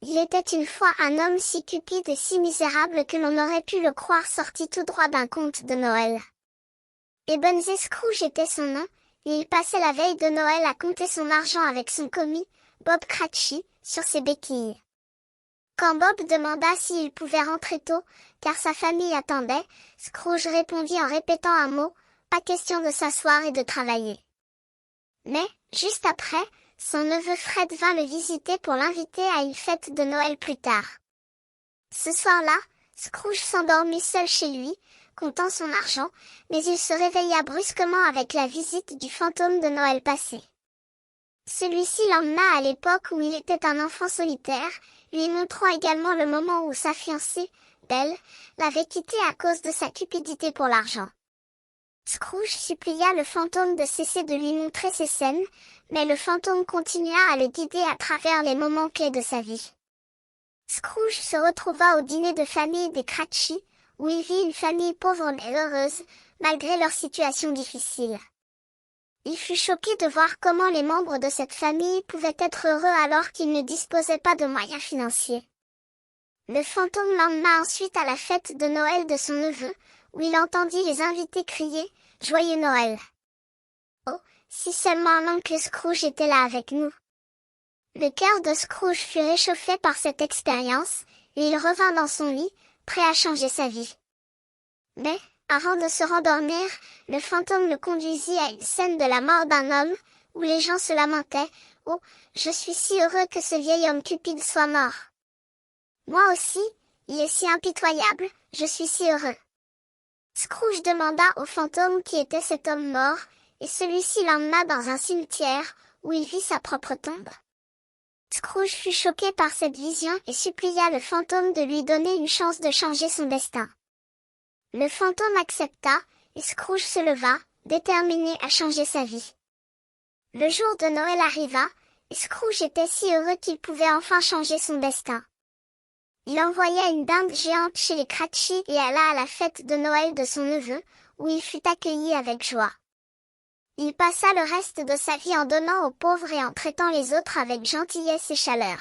Il était une fois un homme si cupide et si misérable que l'on aurait pu le croire sorti tout droit d'un conte de Noël. Ebenezer Scrooge était son nom, et il passait la veille de Noël à compter son argent avec son commis, Bob Cratchit, sur ses béquilles. Quand Bob demanda s'il pouvait rentrer tôt, car sa famille attendait, Scrooge répondit en répétant un mot, pas question de s'asseoir et de travailler. Mais, juste après, son neveu Fred vint le visiter pour l'inviter à une fête de Noël plus tard. Ce soir-là, Scrooge s'endormit seul chez lui, comptant son argent, mais il se réveilla brusquement avec la visite du fantôme de Noël passé. Celui-ci l'emmena à l'époque où il était un enfant solitaire, lui montrant également le moment où sa fiancée, Belle, l'avait quitté à cause de sa cupidité pour l'argent. Scrooge supplia le fantôme de cesser de lui montrer ces scènes, mais le fantôme continua à le guider à travers les moments clés de sa vie. Scrooge se retrouva au dîner de famille des Cratchit, où il vit une famille pauvre mais heureuse, malgré leur situation difficile. Il fut choqué de voir comment les membres de cette famille pouvaient être heureux alors qu'ils ne disposaient pas de moyens financiers. Le fantôme l'emmena ensuite à la fête de Noël de son neveu, où il entendit les invités crier « Joyeux Noël !» Oh, si seulement l'oncle Scrooge était là avec nous. Le cœur de Scrooge fut réchauffé par cette expérience, et il revint dans son lit, prêt à changer sa vie. Mais, avant de se rendormir, le fantôme le conduisit à une scène de la mort d'un homme, où les gens se lamentaient « Oh, je suis si heureux que ce vieil homme cupide soit mort. Moi aussi, il est si impitoyable, je suis si heureux. » Scrooge demanda au fantôme qui était cet homme mort, et celui-ci l'emmena dans un cimetière, où il vit sa propre tombe. Scrooge fut choqué par cette vision et supplia le fantôme de lui donner une chance de changer son destin. Le fantôme accepta, et Scrooge se leva, déterminé à changer sa vie. Le jour de Noël arriva, et Scrooge était si heureux qu'il pouvait enfin changer son destin. Il envoya une dinde géante chez les Cratchit et alla à la fête de Noël de son neveu, où il fut accueilli avec joie. Il passa le reste de sa vie en donnant aux pauvres et en traitant les autres avec gentillesse et chaleur.